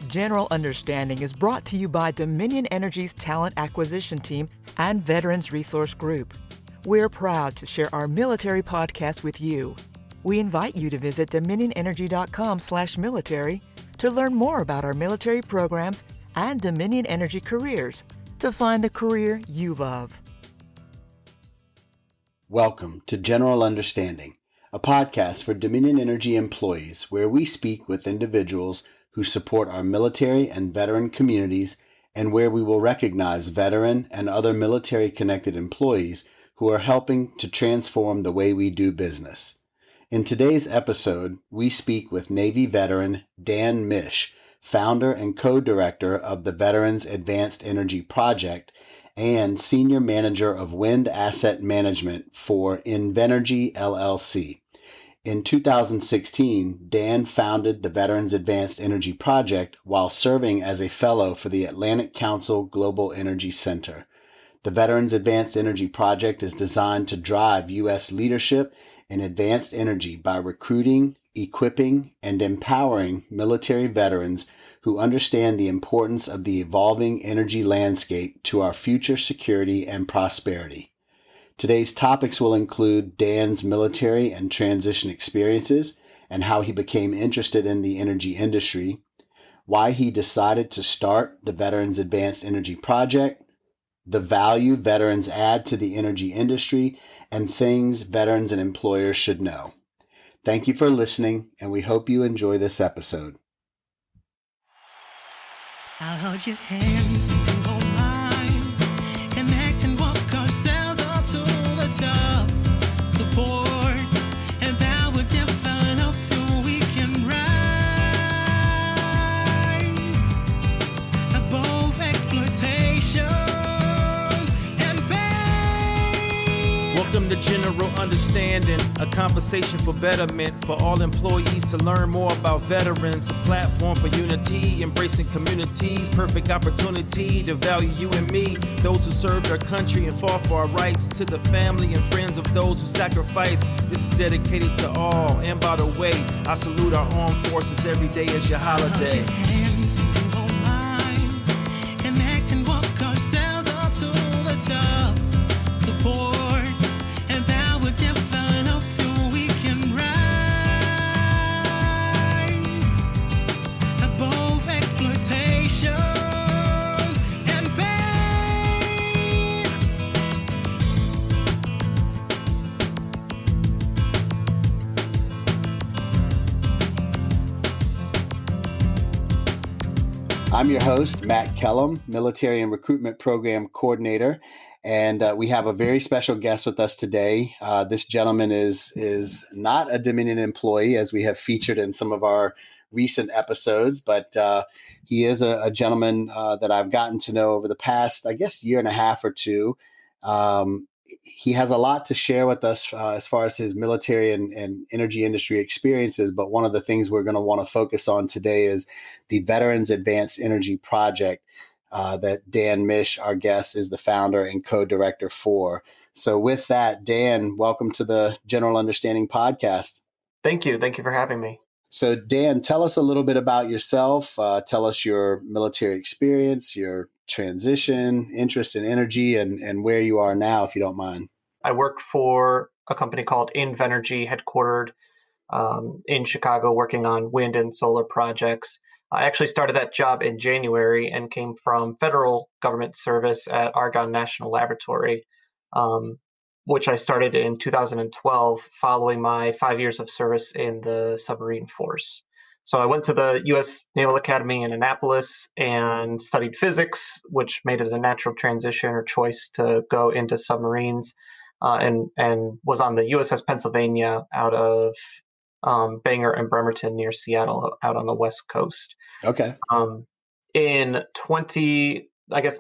General Understanding is brought to you by Dominion Energy's Talent Acquisition Team and Veterans Resource Group. We're proud to share our military podcast with you. We invite you to visit dominionenergy.com/military to learn more about our military programs and Dominion Energy careers to find the career you love. Welcome to General Understanding, a podcast for Dominion Energy employees where we speak with individuals who support our military and veteran communities and where we will recognize veteran and other military-connected employees who are helping to transform the way we do business. In today's episode, we speak with Navy veteran Dan Misch, founder and co-director of the Veterans Advanced Energy Project and senior manager of wind asset management for Invenergy LLC. In 2016, Dan founded the Veterans Advanced Energy Project while serving as a fellow for the Atlantic Council Global Energy Center. The Veterans Advanced Energy Project is designed to drive U.S. leadership in advanced energy by recruiting, equipping, and empowering military veterans who understand the importance of the evolving energy landscape to our future security and prosperity. Today's topics will include Dan's military and transition experiences and how he became interested in the energy industry, why he decided to start the Veterans Advanced Energy Project, the value veterans add to the energy industry, and things veterans and employers should know. Thank you for listening, and we hope you enjoy this episode. I'll hold your hands and you hold mine. Connect and walk ourselves up to the top. Support and that will develop till we can rise above exploitation and pain. Welcome to General Understanding, a conversation for betterment for all employees to learn more about veterans, a platform for unity, embracing communities, perfect opportunity to value you and me, those who served our country and fought for our rights, to the family and friends of those who sacrificed. This is dedicated to all, and by the way, I salute our armed forces every day as your holiday. Connect and walk ourselves up to the top. Support. I'm your host, Matt Kellum, Military and Recruitment Program Coordinator, and we have a very special guest with us today. This gentleman is not a Dominion employee, as we have featured in some of our recent episodes, but he is a gentleman that I've gotten to know over the past, I guess, year and a half or two. He has a lot to share with us as far as his military and energy industry experiences, but one of the things we're going to want to focus on today is the Veterans Advanced Energy Project that Dan Misch, our guest, is the founder and co-director for. So with that, Dan, welcome to the General Understanding Podcast. Thank you. Thank you for having me. So Dan, tell us a little bit about yourself. Tell us your military experience, your transition, interest in energy, and where you are now, if you don't mind. I work for a company called Invenergy, headquartered in Chicago, working on wind and solar projects. I actually started that job in January and came from federal government service at Argonne National Laboratory, which I started in 2012 following my 5 years of service in the submarine force. So I went to the U.S. Naval Academy in Annapolis and studied physics, which made it a natural transition or choice to go into submarines, and was on the USS Pennsylvania out of Bangor and Bremerton near Seattle out on the West Coast. Okay. In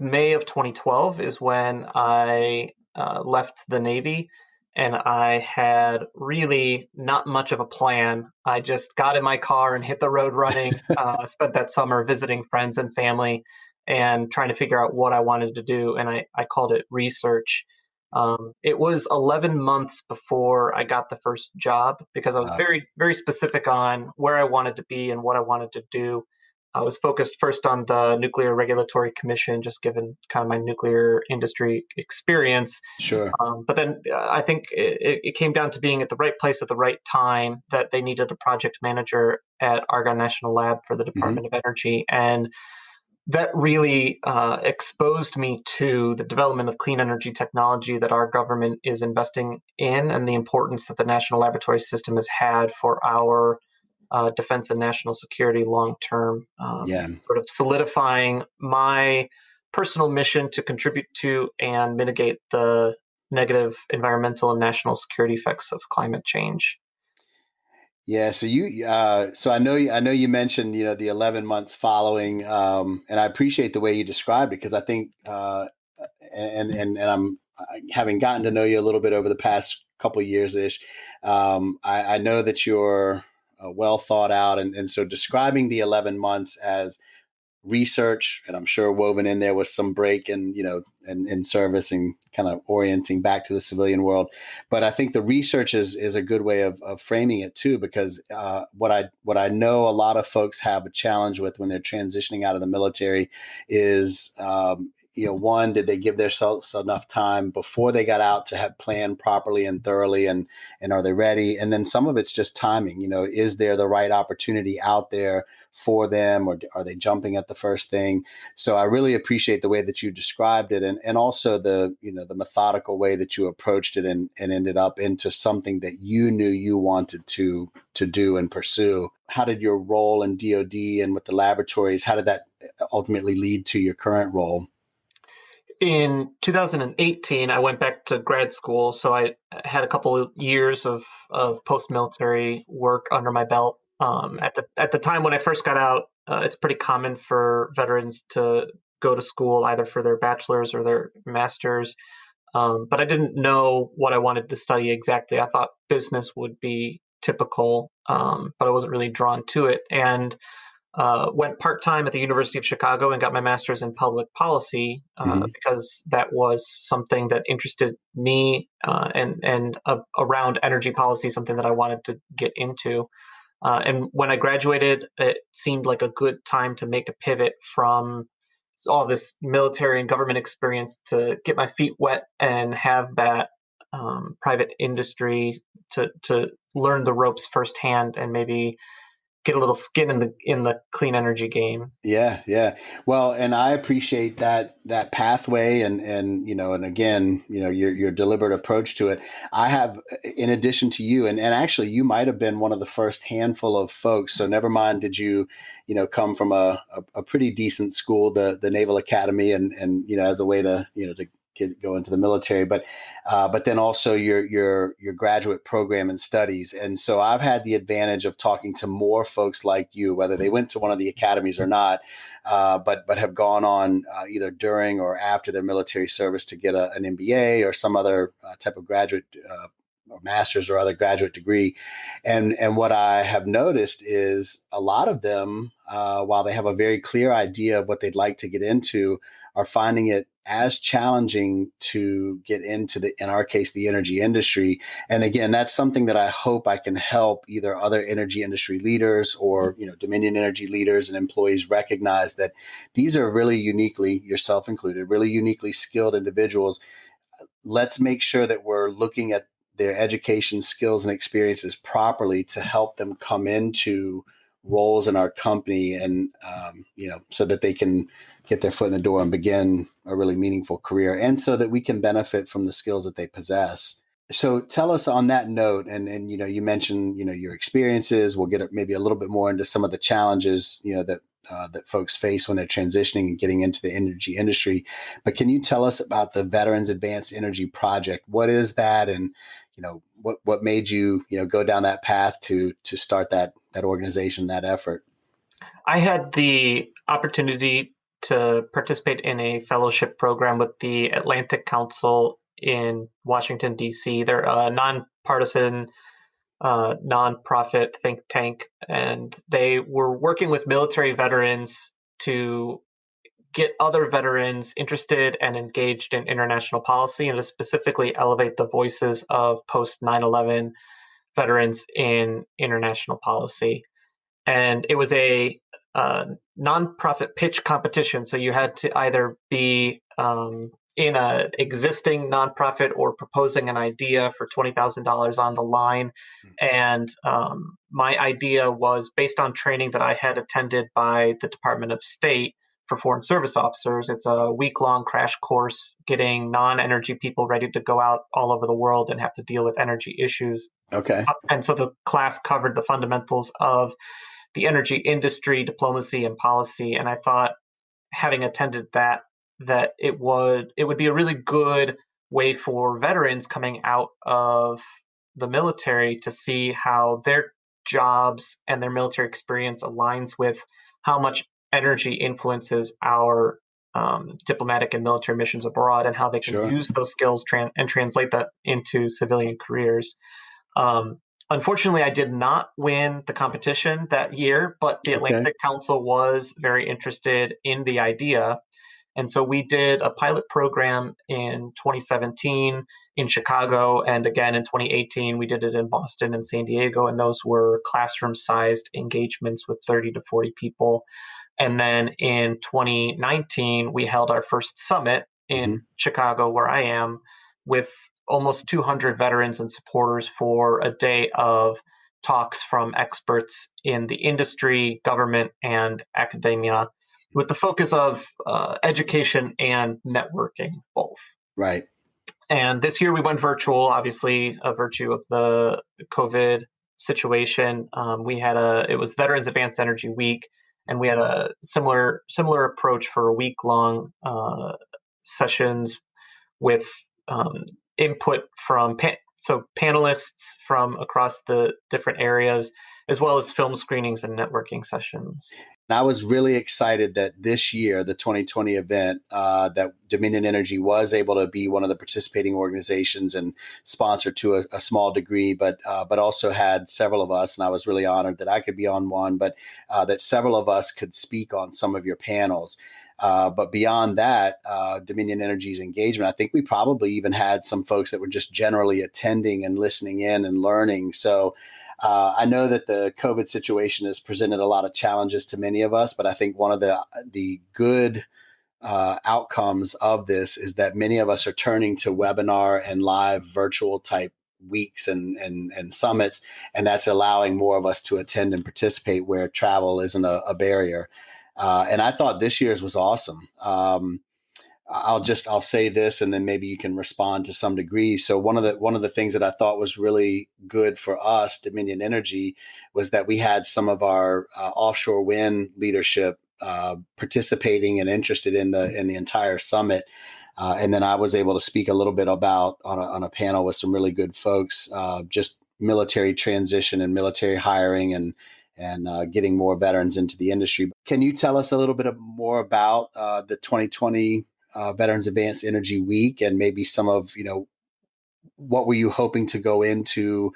May of 2012 is when I left the Navy, and I had really not much of a plan. I just got in my car and hit the road running. Spent that summer visiting friends and family and trying to figure out what I wanted to do. And I called it research. It was 11 months before I got the first job because I was very, very specific on where I wanted to be and what I wanted to do. I was focused first on the Nuclear Regulatory Commission, just given kind of my nuclear industry experience. Sure. But then I think it came down to being at the right place at the right time, that they needed a project manager at Argonne National Lab for the Hmm. Department of Energy. And that really exposed me to the development of clean energy technology that our government is investing in, and the importance that the national laboratory system has had for our defense and national security long term, Yeah. sort of solidifying my personal mission to contribute to and mitigate the negative environmental and national security effects of climate change. Yeah, so I know you mentioned, the 11 months following, and I appreciate the way you described it, because I think, and I'm having gotten to know you a little bit over the past couple of years ish. I know that you're well thought out, and so describing the 11 months as research, and I'm sure woven in there was some break and in service and kind of orienting back to the civilian world. But I think the research is a good way of framing it too, because what I know a lot of folks have a challenge with when they're transitioning out of the military is, one, did they give themselves enough time before they got out to have planned properly and thoroughly, and are they ready? And then some of it's just timing. Is there the right opportunity out there for them, or are they jumping at the first thing? So I really appreciate the way that you described it, and also the the methodical way that you approached it, and ended up into something that you knew you wanted to do and pursue. How did your role in DoD and with the laboratories, how did that ultimately lead to your current role? In 2018, I went back to grad school, so I had a couple of years of post military work under my belt. At the time when I first got out, it's pretty common for veterans to go to school either for their bachelor's or their master's. But I didn't know what I wanted to study exactly. I thought business would be typical, but I wasn't really drawn to it. And went part time at the University of Chicago and got my master's in public policy, Hmm. because that was something that interested me, and around energy policy, something that I wanted to get into. And when I graduated, it seemed like a good time to make a pivot from all this military and government experience to get my feet wet and have that private industry to learn the ropes firsthand, and maybe get a little skin in the clean energy game. Yeah, yeah. Well, and I appreciate that pathway, and again, your deliberate approach to it. I have, in addition to you, and actually you might have been one of the first handful of folks. So never mind, did you, come from a pretty decent school, the Naval Academy, and as a way to to go into the military, but then also your graduate program and studies. And so I've had the advantage of talking to more folks like you, whether they went to one of the academies or not, but have gone on either during or after their military service to get an MBA or some other type of graduate or master's or other graduate degree. And what I have noticed is a lot of them, while they have a very clear idea of what they'd like to get into, are finding it as challenging to get into in our case, the energy industry. And again, that's something that I hope I can help either other energy industry leaders or, Dominion Energy leaders and employees recognize that these are really uniquely, yourself included, really uniquely skilled individuals. Let's make sure that we're looking at their education, skills, and experiences properly to help them come into roles in our company, and so that they can get their foot in the door and begin a really meaningful career, and so that we can benefit from the skills that they possess. So tell us on that note, and you mentioned your experiences. We'll get maybe a little bit more into some of the challenges that folks face when they're transitioning and getting into the energy industry. But can you tell us about the Veterans Advanced Energy Project? What is that, and what made you go down that path to start that organization, that effort? I had the opportunity to participate in a fellowship program with the Atlantic Council in Washington, D.C. They're a nonpartisan, nonprofit think tank, and they were working with military veterans to get other veterans interested and engaged in international policy, and to specifically elevate the voices of post 9/11 veterans in international policy. And it was a nonprofit pitch competition. So you had to either be in an existing nonprofit or proposing an idea for $20,000 on the line. And my idea was based on training that I had attended by the Department of State for Foreign Service Officers. It's a week-long crash course getting non-energy people ready to go out all over the world and have to deal with energy issues. Okay. And so the class covered the fundamentals of the energy industry, diplomacy, and policy. And I thought, having attended that it would be a really good way for veterans coming out of the military to see how their jobs and their military experience aligns with how much energy influences our diplomatic and military missions abroad, and how they can Sure. use those skills and translate that into civilian careers. Unfortunately, I did not win the competition that year, but the Atlantic Council was very interested in the idea. And so we did a pilot program in 2017 in Chicago, and again in 2018, we did it in Boston and San Diego, and those were classroom-sized engagements with 30 to 40 people. And then in 2019, we held our first summit in Chicago, where I am, with almost 200 veterans and supporters for a day of talks from experts in the industry, government, and academia, with the focus of education and networking, both. Right. And this year we went virtual, obviously a virtue of the COVID situation. It was Veterans Advanced Energy Week, and we had a similar approach for a week-long sessions with input from panelists from across the different areas, as well as film screenings and networking sessions. And I was really excited that this year, the 2020 event, that Dominion Energy was able to be one of the participating organizations and sponsor to a small degree, but also had several of us, and I was really honored that I could be on one, but that several of us could speak on some of your panels. But beyond that, Dominion Energy's engagement, I think we probably even had some folks that were just generally attending and listening in and learning. So I know that the COVID situation has presented a lot of challenges to many of us, but I think one of the good outcomes of this is that many of us are turning to webinar and live virtual type weeks and summits, and that's allowing more of us to attend and participate where travel isn't a barrier. And I thought this year's was awesome. I'll say this, and then maybe you can respond to some degree. So one of the things that I thought was really good for us, Dominion Energy, was that we had some of our offshore wind leadership participating and interested in the entire summit. And then I was able to speak a little bit about on a panel with some really good folks, just military transition and military hiring and getting more veterans into the industry. Can you tell us a little bit more about the 2020 Veterans Advanced Energy Week, and maybe some of, what were you hoping to go into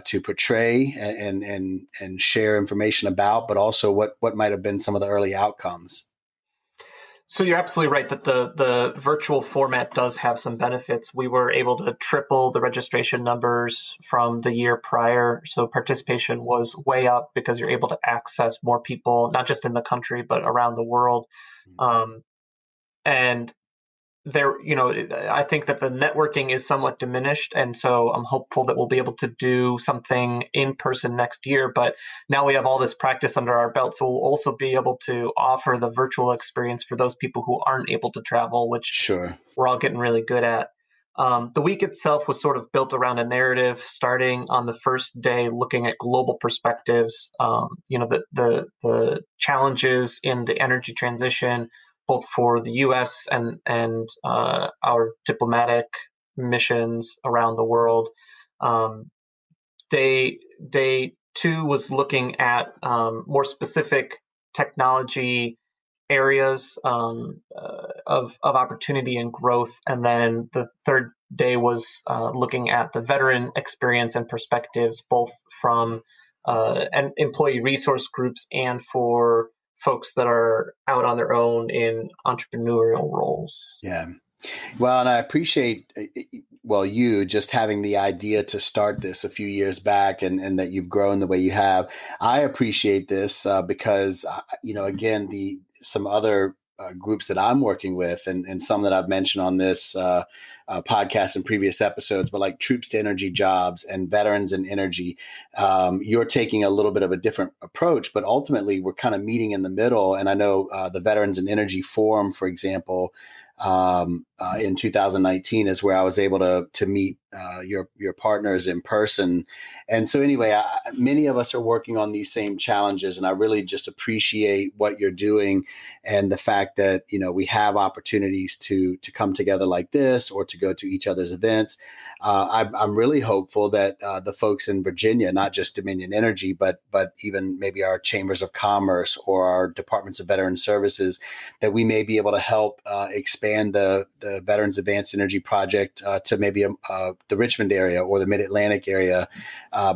to portray and share information about, but also what might have been some of the early outcomes? So you're absolutely right that the virtual format does have some benefits. We were able to triple the registration numbers from the year prior. So participation was way up because you're able to access more people, not just in the country, but around the world. And there, I think that the networking is somewhat diminished. And so I'm hopeful that we'll be able to do something in person next year. But now we have all this practice under our belt. So we'll also be able to offer the virtual experience for those people who aren't able to travel, which we're all getting really good at. The week itself was sort of built around a narrative, starting on the first day, looking at global perspectives, the challenges in the energy transition, both for the U.S. and our diplomatic missions around the world. Day 2 was looking at more specific technology areas of opportunity and growth, and then the third day was looking at the veteran experience and perspectives, both from and employee resource groups and for folks that are out on their own in entrepreneurial roles. Yeah. Well, and I appreciate you just having the idea to start this a few years back, and that you've grown the way you have. I appreciate this because, again, some other groups that I'm working with, and some that I've mentioned on this podcast in previous episodes, but like Troops to Energy Jobs and Veterans in Energy, you're taking a little bit of a different approach, but ultimately we're kind of meeting in the middle. And I know the Veterans in Energy Forum, for example, in 2019 is where I was able to meet your partners in person. And so anyway, many of us are working on these same challenges, and I really just appreciate what you're doing and the fact that, we have opportunities to come together like this or to go to each other's events. I'm really hopeful that the folks in Virginia, not just Dominion Energy, but even maybe our chambers of commerce or our departments of veteran services, that we may be able to help expand the Veterans Advanced Energy Project to maybe the Richmond area or the Mid-Atlantic area,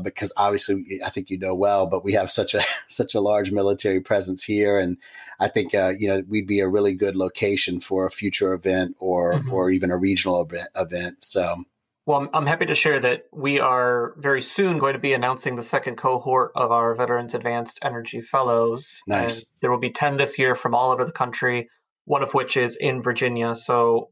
because obviously, I think well, but we have such a large military presence here, and I think we'd be a really good location for a future event or even a regional event. So. Well, I'm happy to share that we are very soon going to be announcing the second cohort of our Veterans Advanced Energy Fellows. Nice. And there will be 10 this year from all over the country, one of which is in Virginia. So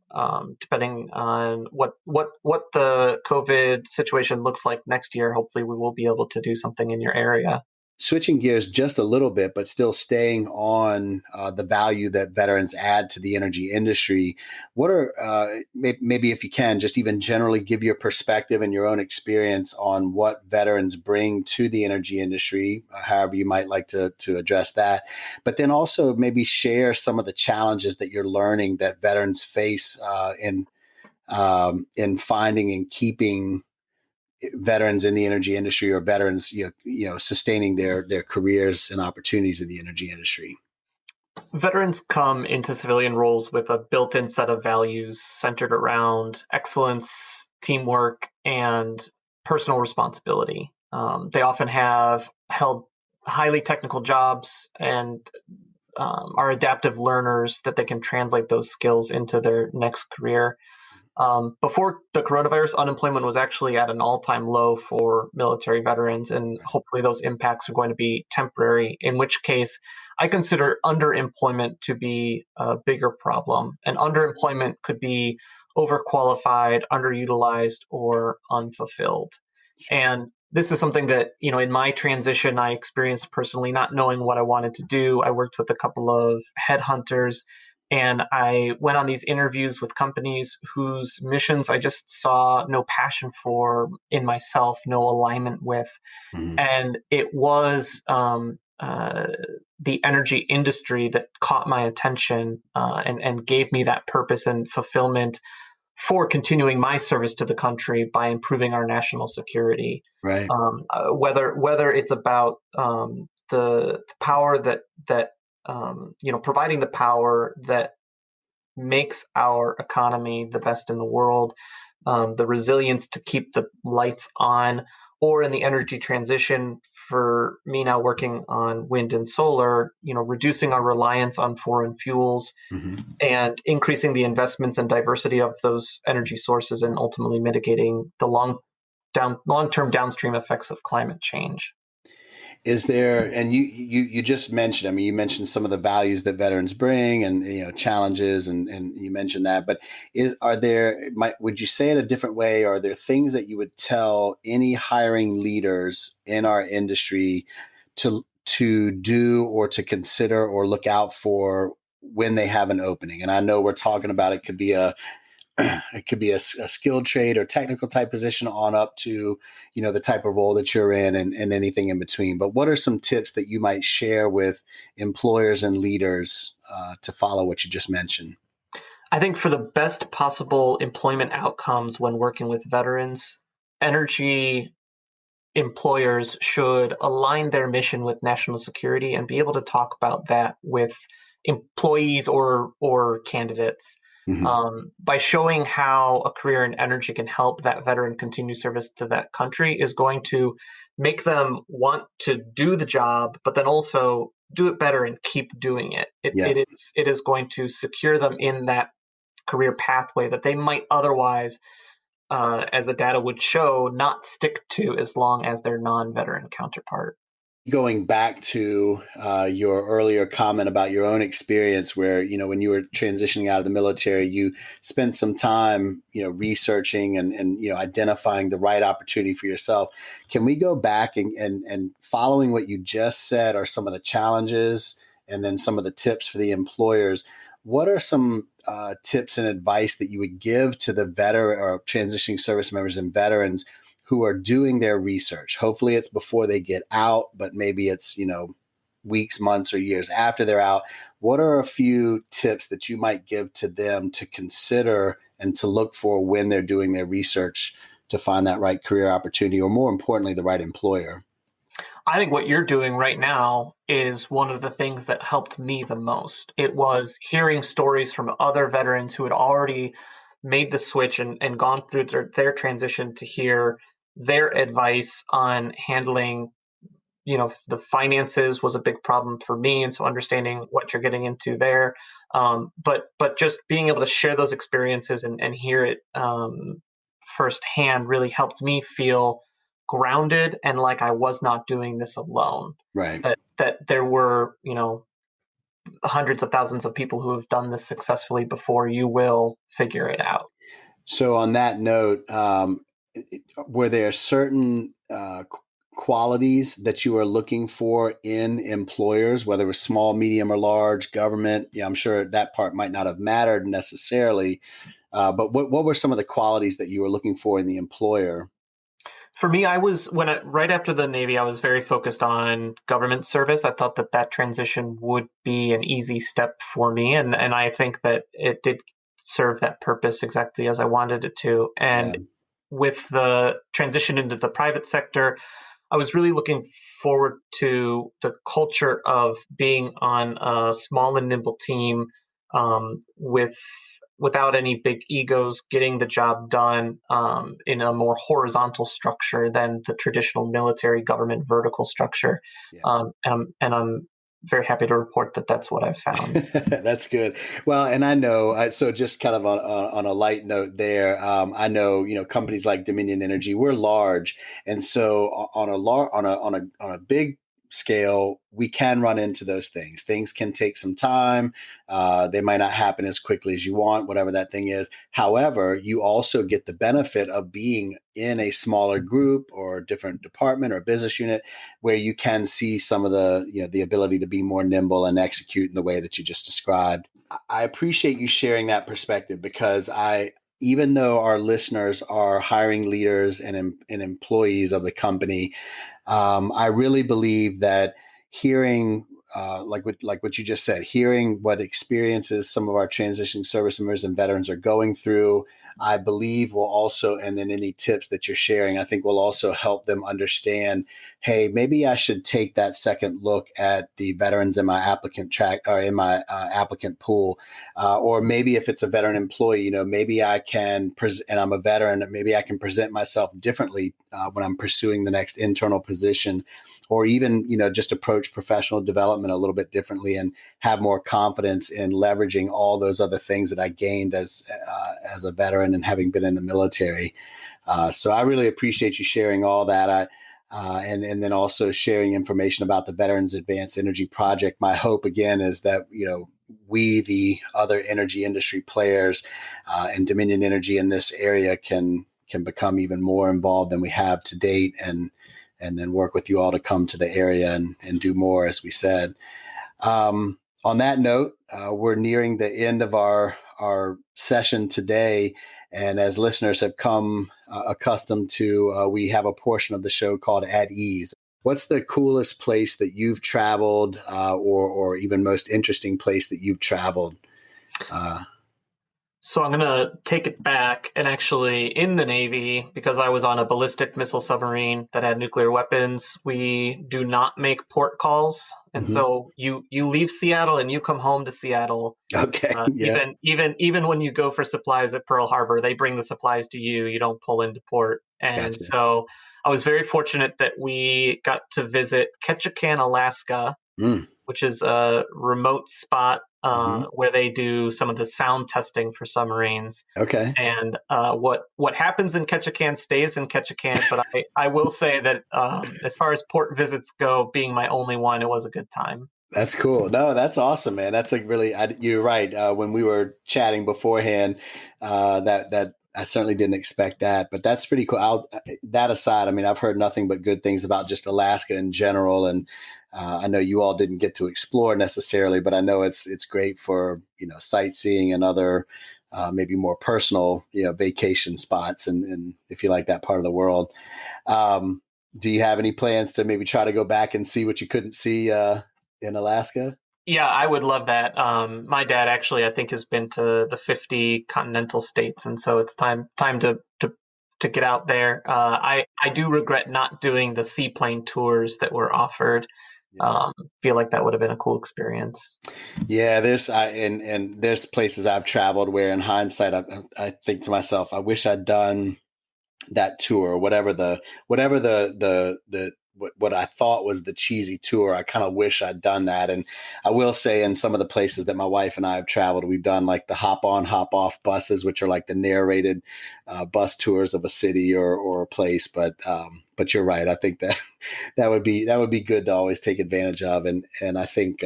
depending on what the COVID situation looks like next year, hopefully we will be able to do something in your area. Switching gears just a little bit, but still staying on the value that veterans add to the energy industry. What are, maybe if you can, just even generally give your perspective and your own experience on what veterans bring to the energy industry, however you might like to address that. But then also maybe share some of the challenges that you're learning that veterans face in finding and keeping veterans in the energy industry, or veterans, sustaining their careers and opportunities in the energy industry. Veterans come into civilian roles with a built-in set of values centered around excellence, teamwork, and personal responsibility. They often have held highly technical jobs and are adaptive learners that they can translate those skills into their next career. Before the coronavirus, unemployment was actually at an all-time low for military veterans, and hopefully those impacts are going to be temporary, in which case I consider underemployment to be a bigger problem. And underemployment could be overqualified, underutilized, or unfulfilled. And this is something that, in my transition, I experienced personally, not knowing what I wanted to do. I worked with a couple of headhunters, and I went on these interviews with companies whose missions I just saw no passion for in myself, no alignment with. Mm-hmm. And it was the energy industry that caught my attention and gave me that purpose and fulfillment for continuing my service to the country by improving our national security. Right. Whether it's about the power that providing the power that makes our economy the best in the world, the resilience to keep the lights on, or in the energy transition for me now working on wind and solar, reducing our reliance on foreign fuels and increasing the investments and diversity of those energy sources, and ultimately mitigating the long-term downstream effects of climate change. Is there, and you just mentioned, you mentioned some of the values that veterans bring and, challenges, and you mentioned that, but would you say it a different way? Are there things that you would tell any hiring leaders in our industry to do or to consider or look out for when they have an opening? And I know we're talking about, it could be a skilled trade or technical type position on up to, the type of role that you're in, and anything in between. But what are some tips that you might share with employers and leaders to follow what you just mentioned? I think for the best possible employment outcomes when working with veterans, energy employers should align their mission with national security and be able to talk about that with employees or candidates. By showing how a career in energy can help that veteran continue service to that country is going to make them want to do the job, but then also do it better and keep doing it. It is going to secure them in that career pathway that they might otherwise as the data would show, not stick to as long as their non-veteran counterpart. Going back to your earlier comment about your own experience where, when you were transitioning out of the military, you spent some time, researching and identifying the right opportunity for yourself. Can we go back and following what you just said are some of the challenges and then some of the tips for the employers? What are some tips and advice that you would give to the veteran or transitioning service members and veterans who are doing their research? Hopefully it's before they get out, but maybe it's, weeks, months, or years after they're out. What are a few tips that you might give to them to consider and to look for when they're doing their research to find that right career opportunity, or more importantly, the right employer? I think what you're doing right now is one of the things that helped me the most. It was hearing stories from other veterans who had already made the switch and gone through their transition to hear their advice on handling, the finances was a big problem for me. And so understanding what you're getting into there. But just being able to share those experiences and hear it firsthand really helped me feel grounded and like I was not doing this alone. Right. That there were, hundreds of thousands of people who have done this successfully before. You will figure it out. So on that note, were there certain qualities that you are looking for in employers, whether it was small, medium, or large, government? Yeah, I'm sure that part might not have mattered necessarily, but what were some of the qualities that you were looking for in the employer? For me, right after the Navy, I was very focused on government service. I thought that transition would be an easy step for me. And I think that it did serve that purpose exactly as I wanted it to. And Yeah. with the transition into the private sector, I was really looking forward to the culture of being on a small and nimble team without any big egos, getting the job done in a more horizontal structure than the traditional military government vertical structure. Yeah. And I'm very happy to report that that's what I've found. That's good. Well, and I know, so just kind of on a light note there, I know, companies like Dominion Energy, we're large. And so on a big scale, we can run into those things. Things can take some time. They might not happen as quickly as you want, whatever that thing is. However, you also get the benefit of being in a smaller group or different department or business unit where you can see some of the ability to be more nimble and execute in the way that you just described. I appreciate you sharing that perspective because even though our listeners are hiring leaders and employees of the company, I really believe that hearing, like what you just said, hearing what experiences some of our transitioning service members and veterans are going through, I believe will also, and then any tips that you're sharing, I think will also help them understand, hey, maybe I should take that second look at the veterans in my applicant track or in my applicant pool. Or maybe if it's a veteran employee, maybe I can, and I'm a veteran, maybe I can present myself differently when I'm pursuing the next internal position, or even, just approach professional development a little bit differently and have more confidence in leveraging all those other things that I gained as a veteran and having been in the military. So I really appreciate you sharing all that. And then also sharing information about the Veterans Advanced Energy Project. My hope again is that, we, the other energy industry players and Dominion Energy in this area can become even more involved than we have to date, and then work with you all to come to the area and do more, as we said. On that note, we're nearing the end of our session today. And as listeners have come accustomed to, we have a portion of the show called At Ease. What's the coolest place that you've traveled or even most interesting place that you've traveled? So I'm going to take it back, and actually in the Navy, because I was on a ballistic missile submarine that had nuclear weapons, we do not make port calls. And so you leave Seattle and you come home to Seattle. Okay. Yeah. Even when you go for supplies at Pearl Harbor, they bring the supplies to you. You don't pull into port. And Gotcha. so I was very fortunate that we got to visit Ketchikan, Alaska. which is a remote spot where they do some of the sound testing for submarines. Okay. And what happens in Ketchikan stays in Ketchikan. But I will say that as far as port visits go, being my only one, it was a good time. That's cool. No, that's awesome, man. That's like really, you're right. When we were chatting beforehand, that I certainly didn't expect that, but that's pretty cool. That aside, I mean, I've heard nothing but good things about just Alaska in general. And I know you all didn't get to explore necessarily, but I know it's great for, sightseeing and other maybe more personal, vacation spots. And if you like that part of the world, do you have any plans to maybe try to go back and see what you couldn't see in Alaska? Yeah, I would love that. My dad actually, I think, has been to the 50 continental states, and so it's time to get out there. I do regret not doing the seaplane tours that were offered. Feel like that would have been a cool experience. Yeah, there's places I've traveled where, in hindsight, I think to myself, I wish I'd done that tour, whatever what I thought was the cheesy tour. I kind of wish I'd done that. And I will say, in some of the places that my wife and I have traveled, we've done like the hop on, hop off buses, which are like the narrated bus tours of a city or a place. But you're right. I think that would be good to always take advantage of. And I think,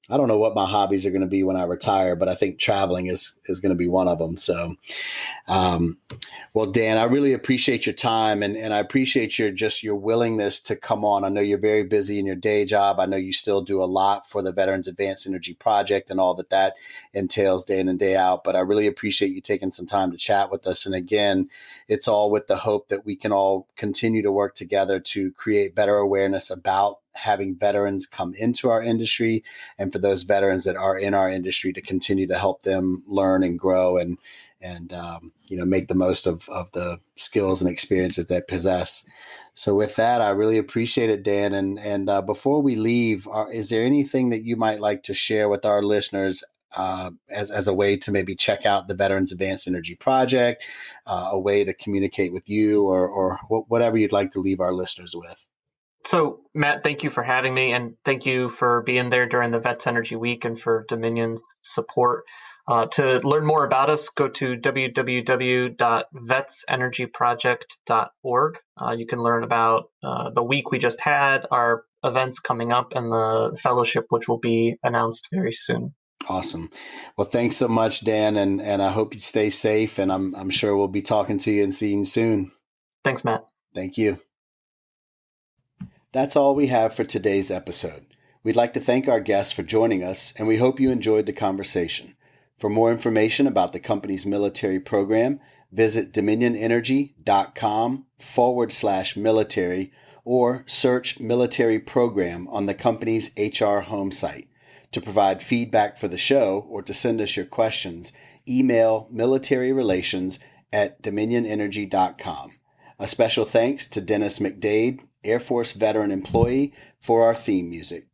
I don't know what my hobbies are going to be when I retire, but I think traveling is going to be one of them. So, well, Dan, I really appreciate your time and I appreciate your willingness to come on. I know you're very busy in your day job. I know you still do a lot for the Veterans Advanced Energy Project and all that entails day in and day out, but I really appreciate you taking some time to chat with us. And again, it's all with the hope that we can all continue to work together to create better awareness about having veterans come into our industry, and for those veterans that are in our industry to continue to help them learn and grow and make the most of the skills and experiences they possess. So with that, I really appreciate it, Dan. And before we leave, is there anything that you might like to share with our listeners as a way to maybe check out the Veterans Advanced Energy Project, a way to communicate with you, or whatever you'd like to leave our listeners with? So, Matt, thank you for having me, and thank you for being there during the Vets Energy Week and for Dominion's support. To learn more about us, go to www.vetsenergyproject.org. You can learn about the week we just had, our events coming up, and the fellowship, which will be announced very soon. Awesome. Well, thanks so much, Dan, and I hope you stay safe, and I'm sure we'll be talking to you and seeing you soon. Thanks, Matt. Thank you. That's all we have for today's episode. We'd like to thank our guests for joining us, and we hope you enjoyed the conversation. For more information about the company's military program, visit dominionenergy.com/military or search military program on the company's HR home site. To provide feedback for the show or to send us your questions, email militaryrelations@dominionenergy.com. A special thanks to Dennis McDade, Air Force veteran employee, for our theme music.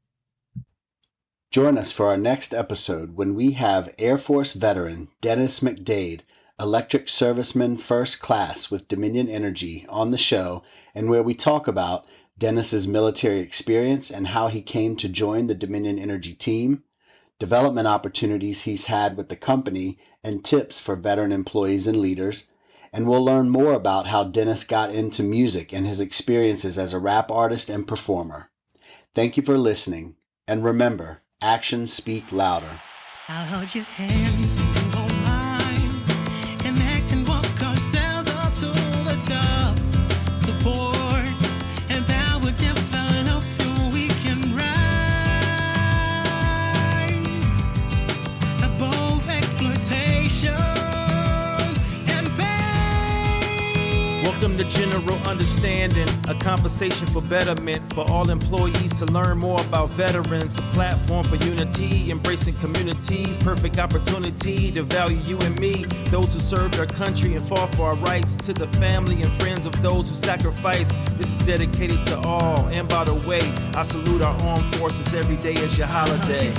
Join us for our next episode when we have Air Force veteran Dennis McDade, Electric Serviceman First Class with Dominion Energy, on the show, and where we talk about Dennis's military experience and how he came to join the Dominion Energy team, development opportunities he's had with the company, and tips for veteran employees and leaders. And we'll learn more about how Dennis got into music and his experiences as a rap artist and performer. Thank you for listening, and remember, actions speak louder. I'll hold your hands and you hold mine, and act and walk ourselves up to the top. Support and power develop till we can rise above exploitation and pain. Welcome to General Understanding, a conversation for betterment for all employees to learn more about veterans, a platform for unity, embracing communities, perfect opportunity to value you and me, those who served our country and fought for our rights, to the family and friends of those who sacrificed. This is dedicated to all, and by the way, I salute our armed forces every day as your holiday.